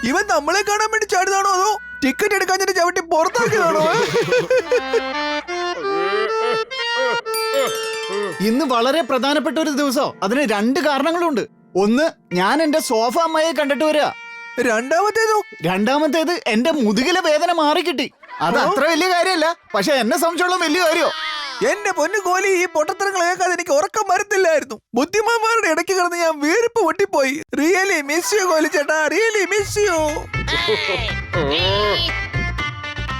ഇവൻ നമ്മളെ കാണാൻ വേണ്ടി ചാടുന്നതാണോ അതോ ടിക്കറ്റ് എടുക്കാൻ ചവിട്ടി പുറത്താക്കിയതാണോ? ഇന്ന് വളരെ പ്രധാനപ്പെട്ട ഒരു ദിവസം. അതിന് 2 കാരണങ്ങളുണ്ട്. ഒന്ന്, ഞാൻ എന്റെ സോഫ അമ്മയെ കണ്ടിട്ട് വരിക. രണ്ടാമത്തേത് എന്റെ മുതുകിലെ വേദന മാറിക്കിട്ടി. അത് അത്ര വലിയ കാര്യമല്ല, പക്ഷെ എന്നെ സംശയമുള്ള വലിയ കാര്യോ. എന്റെ പൊന്നു കോലി, ഈ പൊട്ടത്തരങ്ങൾ കേൾക്കാതെ എനിക്ക് ഉറക്കം വരത്തില്ലായിരുന്നു. ബുദ്ധിമാന്മാരുടെ ഇടയ്ക്ക് കിടന്ന് ഞാൻ വീർപ്പ് പൊട്ടിപ്പോയി. റിയലി മിസ് യു കോലി ചേട്ടാ, റിയലി മിസ് യു.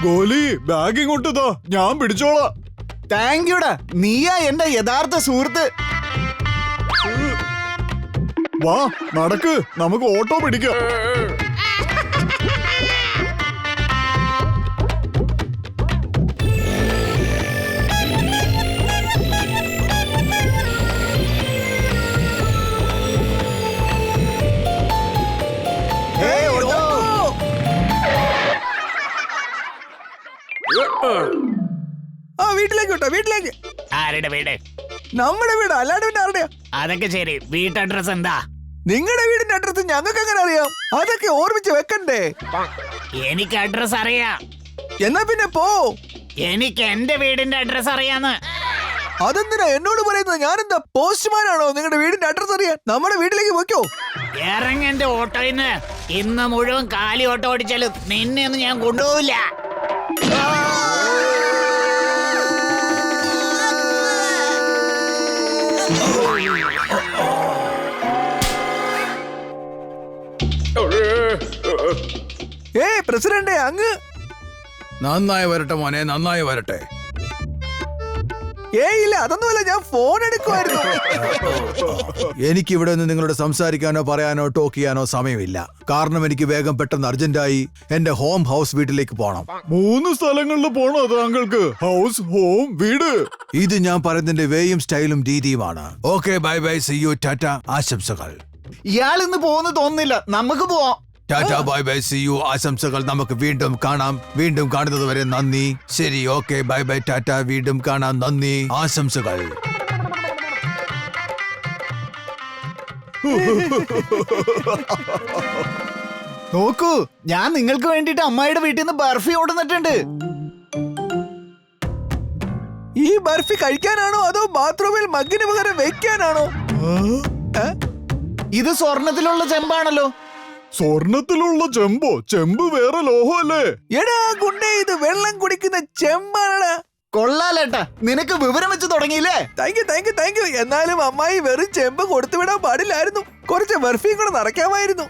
ഗോലി, ബാഗ് ഇങ്ങോട്ടാ, ഞാൻ പിടിച്ചോളാം. താങ്ക് യുടാ, നീയാ എന്റെ യഥാർത്ഥ സുഹൃത്ത്. വാ നടക്ക്, നമുക്ക് ഓട്ടോ പിടിക്കാം. വീട്ടിലേക്ക് വിട്ടോ, വീട്ടിലേക്ക്. ആരുടെ വീട്? നമ്മുടെ വീട്, അല്ലാണ്ട് പിന്നെ ആരുടെയാ? അതൊക്കെ ശരി, വീട്ട് അഡ്രസ് എന്താ? നിങ്ങളുടെ വീടിന്റെ അഡ്രസ് ഞങ്ങൾക്ക് എങ്ങനെ അറിയാം? അതൊക്കെ ഓർമ്മിച്ച് വെക്കണ്ടേ? എനിക്ക് അഡ്രസ് അറിയാം. എന്നാ പിന്നെ പോ. എനിക്ക് എന്റെ വീടിന്റെ അഡ്രസ് അറിയാന്ന്. അതെന്തിനാ എന്നോട് പറയുന്നത്? ഞാനെന്താ പോസ്റ്റ്മാനാണോ നിങ്ങളുടെ വീടിന്റെ അഡ്രസ് അറിയാൻ? നമ്മുടെ വീട്ടിലേക്ക് പോയിക്കോ. ഇറങ്ങന്റെ ഓട്ടോയിന്ന്. ഇന്ന് മുഴുവൻ കാലി ഓട്ടോ ഓടിച്ചാലും നിന്നെ ഒന്നും ഞാൻ കൊണ്ടുപോവില്ല. പ്രസിഡന്റ് അങ്ങ്. നന്നായി വരട്ടെ മോനെ, നന്നായി വരട്ടെ. ഇല്ല, അതൊന്നുമല്ല, ഞാൻ ഫോൺ എടുക്കുമായിരുന്നു. എനിക്ക് ഇവിടെ നിന്ന് നിങ്ങളോട് സംസാരിക്കാനോ പറയാനോ ടോക്ക് ചെയ്യാനോ സമയമില്ല. കാരണം എനിക്ക് വേഗം പെട്ടെന്ന് അർജന്റായി എന്റെ ഹൗസ് വീട്ടിലേക്ക് പോണം. 3 സ്ഥലങ്ങളിൽ പോണോ താങ്കൾക്ക്? ഹൗസ്, ഹോം, വീട്. ഇത് ഞാൻ പറയുന്നതിന്റെ വേയും സ്റ്റൈലും രീതിയുമാണ്. Okay, bye bye, see you, tata, ആശംസകൾ. ഇയാൾ ഇന്ന് പോകുന്നു തോന്നുന്നില്ല, നമുക്ക് പോവാം. Tata, bye bye, see you, ആശംസകൾ. നമുക്ക് വീണ്ടും കാണാം. വീണ്ടും കാണുന്നത് വരെ നന്ദി. ശരി, ഓക്കെ, ബൈ ബൈ, ടാറ്റ, വീണ്ടും കാണാം, നന്ദി, ആശംസകൾ. നോക്കൂ, ഞാൻ നിങ്ങൾക്ക് വേണ്ടിട്ട് അമ്മായിയുടെ വീട്ടിൽ നിന്ന് ബർഫി കൊണ്ടുവന്നിട്ടുണ്ട്. ഈ ബർഫി കഴിക്കാനാണോ അതോ ബാത്റൂമിൽ മഗ്ഗിന് പകരം വെക്കാനാണോ? ഇത് സ്വർണത്തിലുള്ള ചെമ്പാണല്ലോ. സ്വർണത്തിലുള്ള ചെമ്പോ? ചെമ്പ് വേറെ ലോഹമല്ലേ? എടാ ഗുണ്ടേ, ഇത് വെള്ളം കുടിക്കുന്ന ചെമ്പാണ്. കൊള്ളാലേട്ടാ, നിനക്ക് വിവരം വെച്ച് തുടങ്ങിയില്ലേ? Thank you. എന്നാലും അമ്മായി വെറും ചെമ്പ് കൊടുത്തുവിടാൻ പാടില്ലായിരുന്നു. കുറച്ച് ബർഫിയും കൂടെ നിറയ്ക്കാമായിരുന്നു.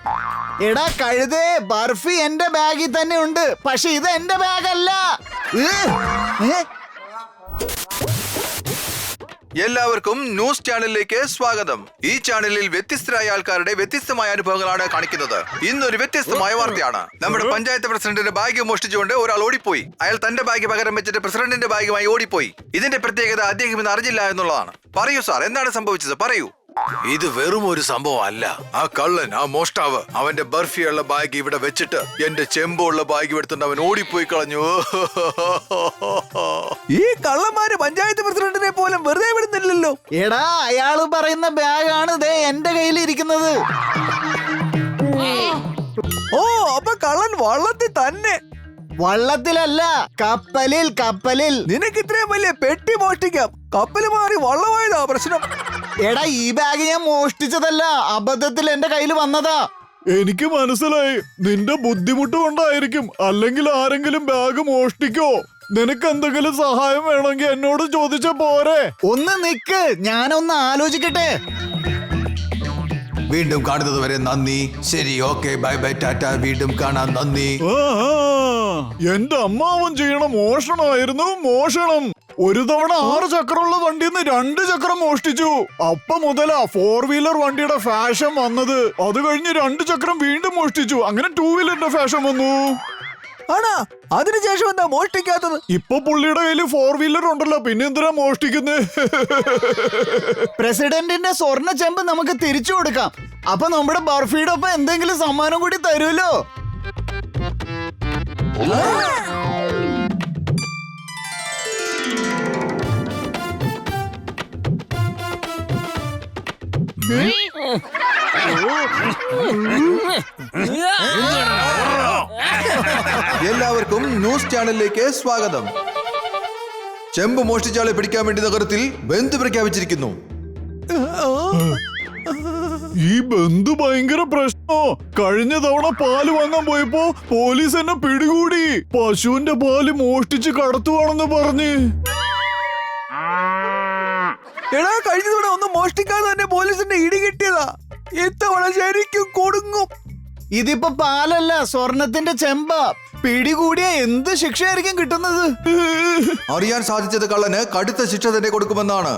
എടാ കഴുതേ, ബർഫി എന്റെ ബാഗിൽ തന്നെ ഉണ്ട്, പക്ഷെ ഇത് എന്റെ ബാഗല്ല. എല്ലാവർക്കും ന്യൂസ് ചാനലിലേക്ക് സ്വാഗതം. ഈ ചാനലിൽ വ്യത്യസ്തരായ ആൾക്കാരുടെ വ്യത്യസ്തമായ അനുഭവങ്ങളാണ് കാണിക്കുന്നത്. ഇന്നൊരു വ്യത്യസ്തമായ വാർത്തയാണ്. നമ്മുടെ പഞ്ചായത്ത് പ്രസിഡന്റിന്റെ ബാഗ് മോഷ്ടിച്ചുകൊണ്ട് ഒരാൾ ഓടിപ്പോയി. അയാൾ തന്റെ ബാഗ് പകരം വെച്ചിട്ട് പ്രസിഡന്റിന്റെ ബാഗുമായി ഓടിപ്പോയി. ഇതിന്റെ പ്രത്യേകത അദ്ദേഹം ഇന്ന് അറിഞ്ഞില്ല എന്നുള്ളതാണ്. പറയൂ സാർ, എന്താണ് സംഭവിച്ചത്? പറയൂ. ഇത് വെറും ഒരു സംഭവം അല്ല. ആ കള്ളൻ, ആ മോഷ്ടാവ്, അവന്റെ ബർഫിയുള്ള ബാഗ് ഇവിടെ വെച്ചിട്ട് എന്റെ ചെമ്പുള്ള ബാഗ് എടുത്തിട്ട് അവൻ ഓടിപ്പോയി കളഞ്ഞു. ഈ കള്ളന്മാര് പഞ്ചായത്ത് പ്രസിഡന്റിനെ പോലും വെറുതെ വിടുന്നില്ലല്ലോ. എടാ, അയാള് പറയുന്ന ബാഗാണ് ദേ എന്റെ കയ്യിൽ ഇരിക്കുന്നത്. ഓ, അപ്പൊ കള്ളൻ വള്ളത്തിൽ തന്നെ. വള്ളത്തിലല്ല, കപ്പലിൽ. നിനക്ക് ഇത്രയും വലിയ പെട്ടി മോഷ്ടിക്കാം, കപ്പല് മാറി വള്ളമായതാ പ്രശ്നം. എടാ, ഈ ബാഗ് ഞാൻ മോഷ്ടിച്ചതല്ല, അബദ്ധത്തിൽ എന്റെ കയ്യിൽ വന്നതാ. എനിക്ക് മനസ്സിലായി, നിന്റെ ബുദ്ധിമുട്ട് കൊണ്ടായിരിക്കും. അല്ലെങ്കിൽ ആരെങ്കിലും ബാഗ് മോഷ്ടിക്കോ? നിനക്ക് എന്തെങ്കിലും സഹായം വേണമെങ്കിൽ എന്നോട് ചോദിച്ച പോരെ? ഒന്ന് നിക്ക്, ഞാനൊന്ന് ആലോചിക്കട്ടെ. വീണ്ടും കാണുന്നത് വരെ നന്ദി. ശരി, ഓക്കെ, ബൈ ബൈ, ടാറ്റ, വീണ്ടും കാണാൻ നന്ദി. എന്റെ അമ്മാവൻ ചെയ്യണ മോഷണമായിരുന്നു മോഷണം. ഒരു തവണ 6 ചക്രമുള്ള വണ്ടിന്ന് 2 ചക്രം മോഷ്ടിച്ചു. അപ്പൊ മുതലാ 4 വീലർ വണ്ടിയുടെ ഫാഷൻ വന്നത്. അത് കഴിഞ്ഞ് 2 ചക്രം വീണ്ടും മോഷ്ടിച്ചു. അങ്ങനെ 2 വീലറിന്റെ ഫാഷൻ വന്നു. ആണാ? അതിനുശേഷം എന്താ മോഷ്ടിക്കാത്തത്? ഇപ്പൊ പുള്ളിയുടെ കയ്യിൽ 4 വീലർ ഉണ്ടല്ലോ, പിന്നെ എന്തിനാ മോഷ്ടിക്കുന്നേ? പ്രസിഡന്റിന്റെ സ്വർണ്ണ ചെമ്പ് നമുക്ക് തിരിച്ചു കൊടുക്കാം. അപ്പൊ നമ്മുടെ ബർഫിയുടെ ഒപ്പം എന്തെങ്കിലും സമ്മാനം കൂടി തരുമല്ലോ. എല്ലാവർക്കും ന്യൂസ് ചാനലിലേക്ക് സ്വാഗതം. ചെമ്പ് മോഷ്ടിച്ചാളെ പിടിക്കാൻ വേണ്ടി നഗരത്തിൽ ബന്ദ് പ്രഖ്യാപിച്ചിരിക്കുന്നു. ഈ ബന്ധു ഭയങ്കര പ്രശ്നോ. കഴിഞ്ഞ തവണ പാല് വാങ്ങാൻ പോയപ്പോ പോലീസ് എന്നെ പിടികൂടി. പശുവിന്റെ പാല് മോഷ്ടിച്ച് കടത്തുവാണെന്ന് പറഞ്ഞ്. എടാ കഴിഞ്ഞ തവണ ഒന്നും മോഷ്ടിക്കാതെ തന്നെ പോലീസിന്റെ ഇടി കിട്ടിയതാ. ഇത്തവണ ശരിക്കും കൊടുങ്ങും. ഇതിപ്പോ പാലല്ല, സ്വർണത്തിന്റെ ചെമ്പ. പിടികൂടിയ എന്ത് ശിക്ഷയായിരിക്കും കിട്ടുന്നത്? അറിയാൻ സാധിച്ചത് കള്ളന് കടുത്ത ശിക്ഷ തന്നെ കൊടുക്കുമെന്നാണ്.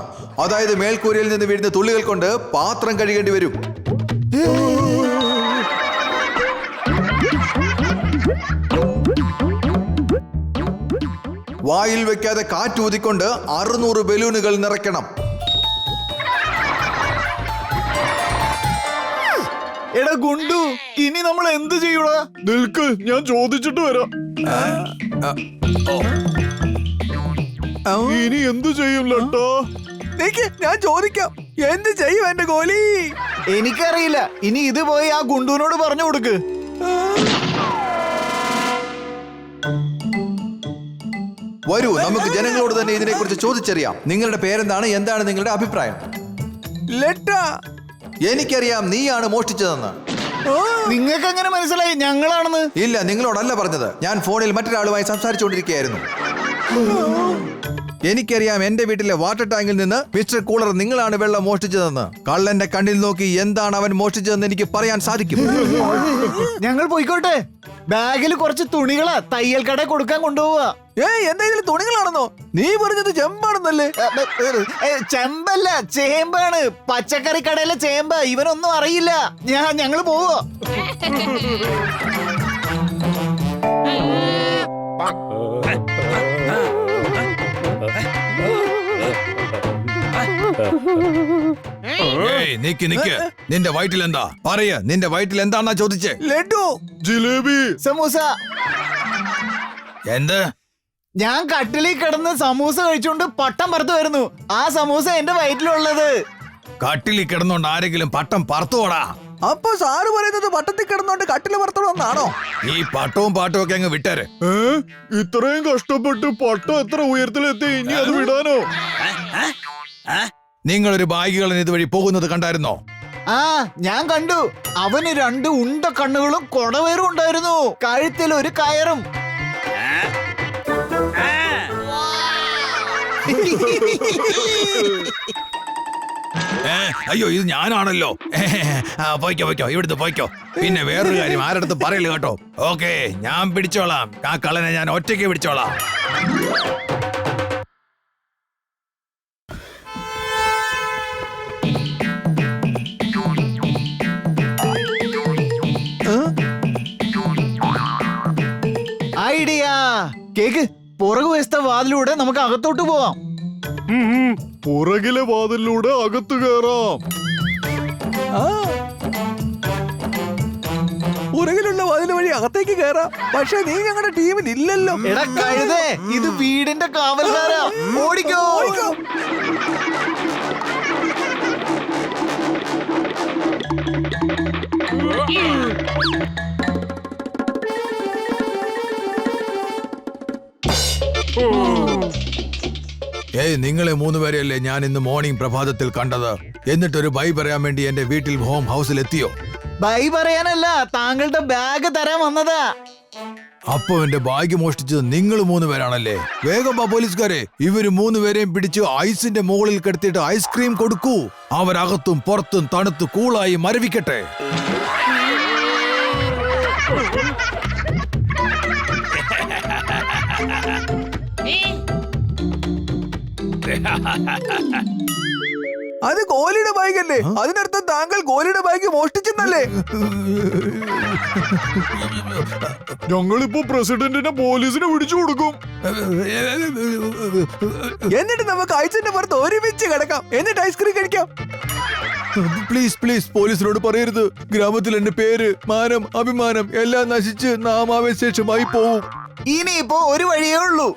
അതായത് മേൽക്കൂരയിൽ നിന്ന് വീഴുന്ന തുള്ളികൾ കൊണ്ട് പാത്രം കഴുകേണ്ടി വരും. വായിൽ വെക്കാതെ കാറ്റൂതിക്കൊണ്ട് 600 ബലൂണുകൾ നിറയ്ക്കണം. എടാ ഗുണ്ടു, ഇനി നമ്മൾ എന്ത് ചെയ്യൂടാ? നിൽക്ക്, ഞാൻ ചോദിച്ചിട്ട് വരാം. ഇനി എന്തു ചെയ്യും ലട്ടാ? നിക്ക്, ഞാൻ ചോദിക്കാം. എന്ത് ചെയ്യും എന്റെ കോലി? എനിക്കറിയില്ല. ഇനി ഇത് പോയി ആ ഗുണ്ടുവിനോട് പറഞ്ഞു കൊടുക്ക്. വരൂ, നമുക്ക് ജനങ്ങളോട് തന്നെ ഇതിനെക്കുറിച്ച് ചോദിച്ചറിയാം. നിങ്ങളുടെ പേരെന്താണ്? എന്താണ് നിങ്ങളുടെ അഭിപ്രായം? ലെറ്റ. എനിക്കറിയാം നീയാണ് മോഷ്ടിച്ചതെന്ന്. നിങ്ങൾക്ക് എങ്ങനെ മനസ്സിലായി ഞങ്ങളാണെന്ന്? ഇല്ല, നിങ്ങളോടല്ല പറഞ്ഞത്. ഞാൻ ഫോണിൽ മറ്റൊരാളുമായി സംസാരിച്ചുകൊണ്ടിരിക്കുകയായിരുന്നു. എനിക്കറിയാം എന്റെ വീട്ടിലെ വാട്ടർ ടാങ്കിൽ നിന്ന് മിസ്റ്റർ കൂളർ നിങ്ങളാണ് വെള്ളം മോഷ്ടിച്ചതെന്ന്. കള്ളന്റെ കണ്ണിൽ നോക്കി എന്താണ് അവൻ മോഷ്ടിച്ചതെന്ന് എനിക്ക് പറയാൻ സാധിക്കും. ഞങ്ങൾ പോയിക്കോട്ടെ. ബാഗിൽ കുറച്ച് തുണികളാ തയ്യൽ കട കൊടുക്കാൻ കൊണ്ടുപോവാ. എന്തെങ്കിലും തുണികളാണെന്നോ? നീ പറഞ്ഞത് ചെമ്പാണെന്നല്ലേ? ചെമ്പല്ല, ചേമ്പാണ്. പച്ചക്കറി കടയിലെ ചേമ്പ. ഇവനൊന്നും അറിയില്ല. ഞങ്ങൾ പോവോ? നിക്ക് നിക്ക്, നിന്റെ വയറ്റിൽ എന്താ? പറയ, നിന്റെ വയറ്റിൽ എന്താന്നാ ചോദിച്ചേ? ലഡു. ജിലേബി. സമൂസ. എന്ത്? ഞാൻ കട്ടിലിൽ കിടന്ന് സമൂസ കഴിച്ചുകൊണ്ട് പട്ടം പറത്തു വരുന്നു. ആ സമൂസ എന്റെ വയറ്റിലുള്ളത്. കട്ടിലിൽ കിടന്നോണ്ട് ആരെങ്കിലും പട്ടം പറത്തുവോടാ? അപ്പൊ സാറ് പറയുന്നത് പട്ടത്തിൽ കിടന്നോണ്ട് കട്ടില് പറത്തണമെന്നാണോ? ഈ പട്ടവും പാട്ടും ഒക്കെ അങ്ങ് വിട്ടേര്. ഇത്രയും കഷ്ടപ്പെട്ട് പട്ടം എത്ര ഉയരത്തിലെത്തി, ഇനി അത് വിടാനോ? നിങ്ങളൊരു ബാഗുകളൻ ഇതുവഴി പോകുന്നത് കണ്ടായിരുന്നോ? ആ, ഞാൻ കണ്ടു. അവന് 2 ഉണ്ട കണ്ണുകളും കൊടവേറും ഉണ്ടായിരുന്നു. കഴുത്തിൽ ഒരു കയറും. അയ്യോ, ഇത് ഞാനാണല്ലോ. പോയിക്കോ പോയിക്കോ, ഇവിടുന്ന് പോയിക്കോ. പിന്നെ വേറൊരു കാര്യം ആരടുത്ത് പറയില്ല കേട്ടോ. ഓക്കെ, ഞാൻ പിടിച്ചോളാം. ആ കള്ളനെ ഞാൻ ഒറ്റയ്ക്ക് പിടിച്ചോളാം. ഐഡിയ. കേക്ക്, പുറകുവശത്തെ വാതിലൂടെ നമുക്ക് അകത്തോട്ട് പോവാം. പുറകിലെ വാതിലൂടെ അകത്തു കയറാം. പുറകിലുള്ള വാതിൽ വഴി അകത്തേക്ക് കയറാം. പക്ഷെ നീ ഞങ്ങളുടെ ടീമിൽ ഇല്ലല്ലോ. എടാ കഴുതേ, ഇത് വീടിന്റെ കാവൽക്കാരാ. ഓടിക്കോ. ഏയ്, നിങ്ങളെ 3 പേരെയല്ലേ ഞാൻ ഇന്ന് മോർണിംഗ് പ്രഭാതത്തിൽ കണ്ടത്. എന്നിട്ടൊരു ബൈ പറയാൻ വേണ്ടി എന്റെ വീട്ടിൽ ഹോം ഹൗസിൽ എത്തിയോ? ബൈ പറയാനല്ല, താങ്കളുടെ ബാഗ് തരാൻ വന്നതാ. അപ്പൊ എന്റെ ബാഗ് മോഷ്ടിച്ചത് നിങ്ങൾ 3 പേരാണല്ലേ? വേഗം വാ പോലീസുകാരെ, ഇവര് 3 പേരെയും പിടിച്ച് ഐസിന്റെ മുകളിൽ കിടത്തിയിട്ട് ഐസ്ക്രീം കൊടുക്കൂ. അവരകത്തും പുറത്തും തണുത്ത് കൂളായി മരവിക്കട്ടെ. അത് കോഹ്ലിയുടെ ബാഗല്ലേ? അതിനർത്ഥം താങ്കൾ കോഹ്ലിയുടെ ബാഗ് മോഷ്ടിച്ചെന്നല്ലേ? ഞങ്ങളിപ്പോ പ്രസിഡന്റിനെ പോലീസിന് പിടിച്ചു കൊടുക്കും. എന്നിട്ട് നമുക്ക് ഐസിന്റെ പുറത്ത് ഒരുമിച്ച് കിടക്കാം. എന്നിട്ട് ഐസ്ക്രീം കഴിക്കാം. പ്ലീസ് പ്ലീസ്, പോലീസിനോട് പറയരുത്. ഗ്രാമത്തിൽ എന്റെ പേര്, മാനം, അഭിമാനം എല്ലാം നശിച്ച് നാമാവശേഷമായി പോവും. ഇനിയിപ്പോ ഒരു വഴിയേ ഉള്ളൂ.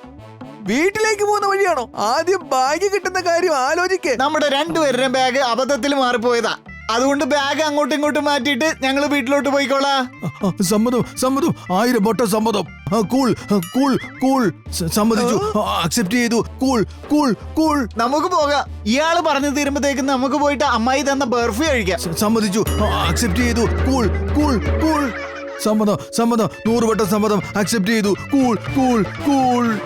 വീട്ടിലേക്ക് പോകുന്ന വഴിയാണോ? ആദ്യം ബാഗ് കിട്ടുന്ന കാര്യം ആലോചിക്കേ. നമ്മുടെ 2 പേരുടെയും ബാഗ് അബദ്ധത്തിൽ മാറിപ്പോയതാ. അതുകൊണ്ട് ബാഗ് അങ്ങോട്ടും ഇങ്ങോട്ടും മാറ്റിയിട്ട് ഞങ്ങൾ വീട്ടിലോട്ട് പോയിക്കോളാം. സമ്മതം സമ്മതം 1000 വട്ടം സമ്മതം. കൂൾ കൂൾ കൂൾ സമ്മതിച്ചു. അക്സെപ്റ്റ് ചെയ്തു. Cool cool cool. നമുക്ക് പോകാം. ഇയാള് പറഞ്ഞു തീരുമ്പോഴത്തേക്കും നമുക്ക് പോയിട്ട് അമ്മായി തന്ന ബർഫി കഴിക്കാം. സമ്മതിച്ചു. അക്സെപ്റ്റ് ചെയ്തു. Cool cool cool. സമ്മതം സമ്മതം 100 വട്ടം സമ്മതം. അക്സെപ്റ്റ് ചെയ്തു. Cool cool cool.